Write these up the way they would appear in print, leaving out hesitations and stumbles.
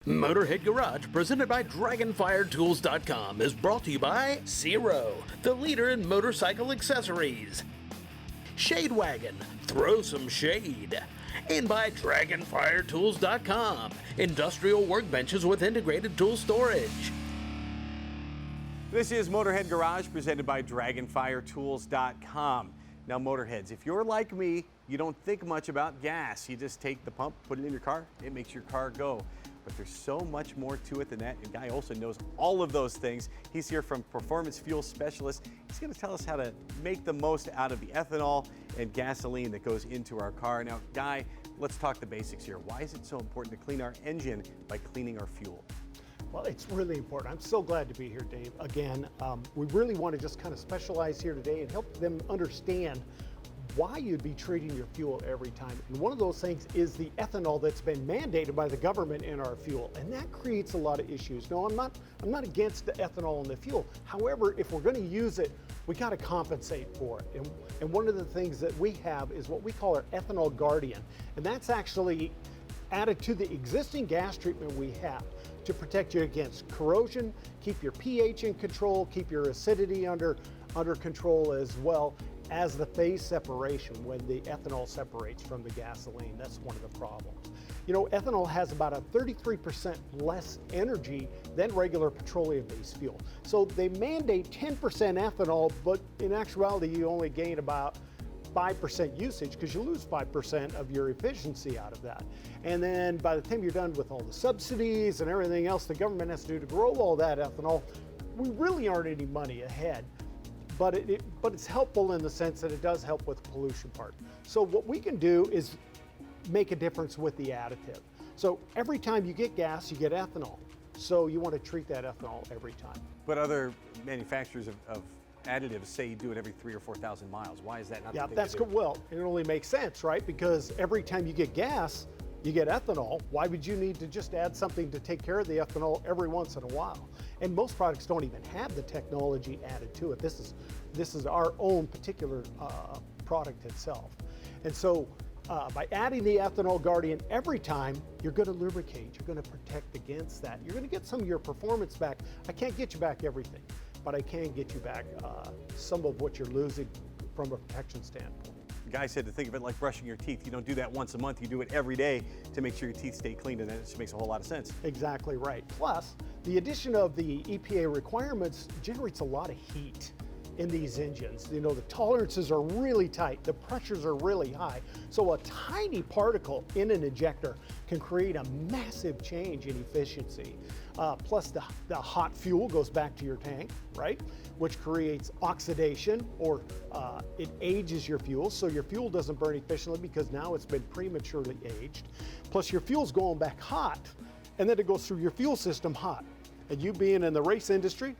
Motorhead Garage, presented by DragonFireTools.com, is brought to you by Zero, the leader in motorcycle accessories. Shade Wagon, throw some shade. And by DragonFireTools.com, industrial workbenches with integrated tool storage. This is Motorhead Garage, presented by DragonFireTools.com. Now, Motorheads, if you're like me, you don't think much about gas. You just take the pump, put it in your car, it makes your car go. But there's so much more to it than that, and Guy Olson knows all of those things. He's here from Performance Fuel Specialist. He's going to tell us how to make the most out of the ethanol and gasoline that goes into our car. Now, Guy, let's talk the basics here. Why is it so important to clean our engine by cleaning our fuel? Well, it's really important. I'm so glad to be here, Dave. Again, we really want to just kind of specialize here today and help them understand why you'd be treating your fuel every time. And one of those things is the ethanol that's been mandated by the government in our fuel, and that creates a lot of issues. No, I'm not against the ethanol in the fuel. However, if we're going to use it, we got to compensate for it. And one of the things that we have is what we call our ethanol guardian, and that's actually added to the existing gas treatment we have to protect you against corrosion, keep your pH in control, keep your acidity under control, as well as the phase separation when the ethanol separates from the gasoline. That's one of the problems. You know, ethanol has about a 33% less energy than regular petroleum-based fuel. So they mandate 10% ethanol, but in actuality, you only gain about 5% usage because you lose 5% of your efficiency out of that. And then by the time you're done with all the subsidies and everything else the government has to do to grow all that ethanol, we really aren't any money ahead. But it's helpful in the sense that it does help with the pollution part. So what we can do is make a difference with the additive. So every time you get gas, you get ethanol. So you want to treat that ethanol every time. But other manufacturers of additives say you do it every 3,000 or 4,000 miles. Why is that not the thing that's to do? good. Well, it only makes sense, right? Because every time you get gas, you get ethanol. Why would you need to just add something to take care of the ethanol every once in a while? And most products don't even have the technology added to it. This is our own particular product itself. And so by adding the ethanol guardian every time, you're going to lubricate, you're going to protect against that. You're going to get some of your performance back. I can't get you back everything, but I can get you back some of what you're losing from a protection standpoint. The guy said to think of it like brushing your teeth. You don't do that once a month, you do it every day to make sure your teeth stay clean, and that just makes a whole lot of sense. Exactly right. Plus, the addition of the EPA requirements generates a lot of heat in these engines. You know, the tolerances are really tight, the pressures are really high. So a tiny particle in an ejector can create a massive change in efficiency. Plus the hot fuel goes back to your tank, right? Which creates oxidation, or it ages your fuel, so your fuel doesn't burn efficiently because now it's been prematurely aged. Plus your fuel's going back hot, and then it goes through your fuel system hot. And you being in the race industry,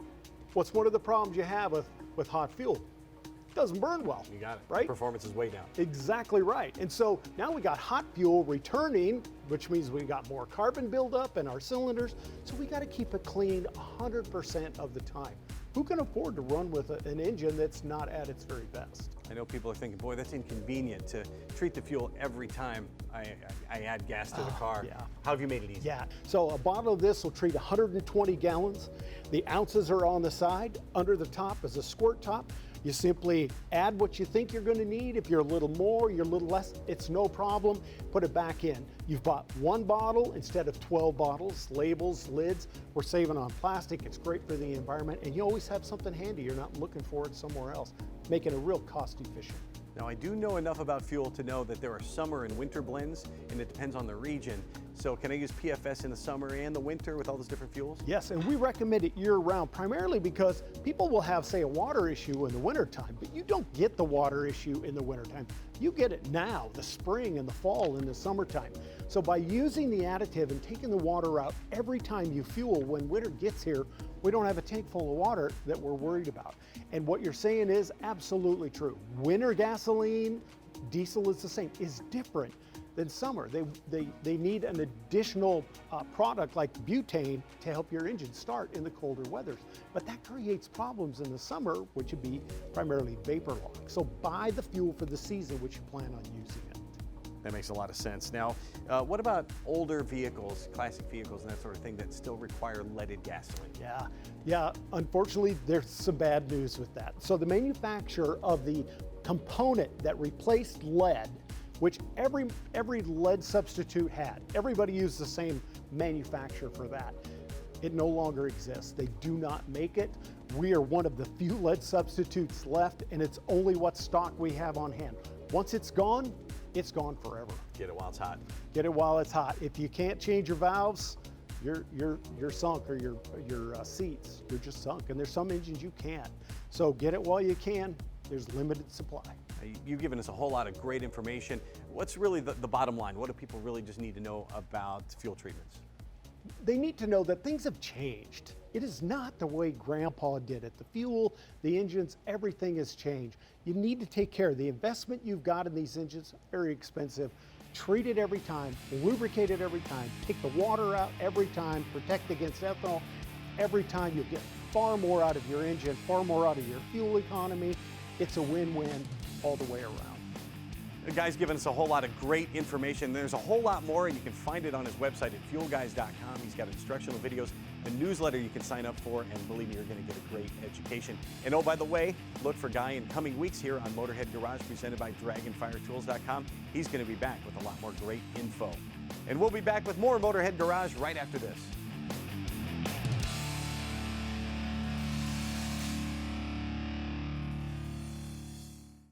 what's one of the problems you have with hot fuel? It doesn't burn well. You got it. Right? Performance is way down. Exactly right. And so now we got hot fuel returning, which means we got more carbon buildup in our cylinders. So we got to keep it clean 100% of the time. Who can afford to run with an engine that's not at its very best? I know people are thinking, boy, that's inconvenient to treat the fuel every time I add gas to the car. Yeah. How have you made it easy? Yeah, so a bottle of this will treat 120 gallons. The ounces are on the side. Under the top is a squirt top. You simply add what you think you're going to need. If you're a little more, you're a little less, it's no problem. Put it back in. You've bought one bottle instead of 12 bottles, labels, lids. We're saving on plastic. It's great for the environment, and you always have something handy. You're not looking for it somewhere else, making it real cost efficient. Now, I do know enough about fuel to know that there are summer and winter blends, and it depends on the region. So can I use PFS in the summer and the winter with all those different fuels? Yes, and we recommend it year-round, primarily because people will have, say, a water issue in the wintertime, but you don't get the water issue in the wintertime. You get it now, the spring and the fall and the summertime. So by using the additive and taking the water out every time you fuel, when winter gets here, we don't have a tank full of water that we're worried about. And what you're saying is absolutely true. Winter gasoline, diesel is the same, is different than summer. They need an additional product like butane to help your engine start in the colder weathers. But that creates problems in the summer, which would be primarily vapor lock. So buy the fuel for the season which you plan on using it. That makes a lot of sense. Now, what about older vehicles, classic vehicles and that sort of thing that still require leaded gasoline? Yeah, unfortunately, there's some bad news with that. So the manufacturer of the component that replaced lead, which every lead substitute had, everybody used the same manufacturer for that. It no longer exists. They do not make it. We are one of the few lead substitutes left, and it's only what stock we have on hand. Once it's gone forever. Get it while it's hot. Get it while it's hot. If you can't change your valves, you're sunk, or your seats, you're just sunk. And there's some engines you can't. So get it while you can. There's limited supply. You've given us a whole lot of great information. What's really the bottom line? What do people really just need to know about fuel treatments? They need to know that things have changed. It is not the way Grandpa did it. The fuel, the engines, everything has changed. You need to take care of the investment you've got in these engines, very expensive. Treat it every time, lubricate it every time, take the water out every time, protect against ethanol every time. You'll get far more out of your engine, far more out of your fuel economy. It's a win-win all the way around. The guy's given us a whole lot of great information. There's a whole lot more, and you can find it on his website at fuelguys.com. He's got instructional videos, a newsletter you can sign up for, and believe me, you're going to get a great education. And oh, by the way, look for Guy in coming weeks here on Motorhead Garage, presented by DragonFireTools.com. He's going to be back with a lot more great info. And we'll be back with more Motorhead Garage right after this.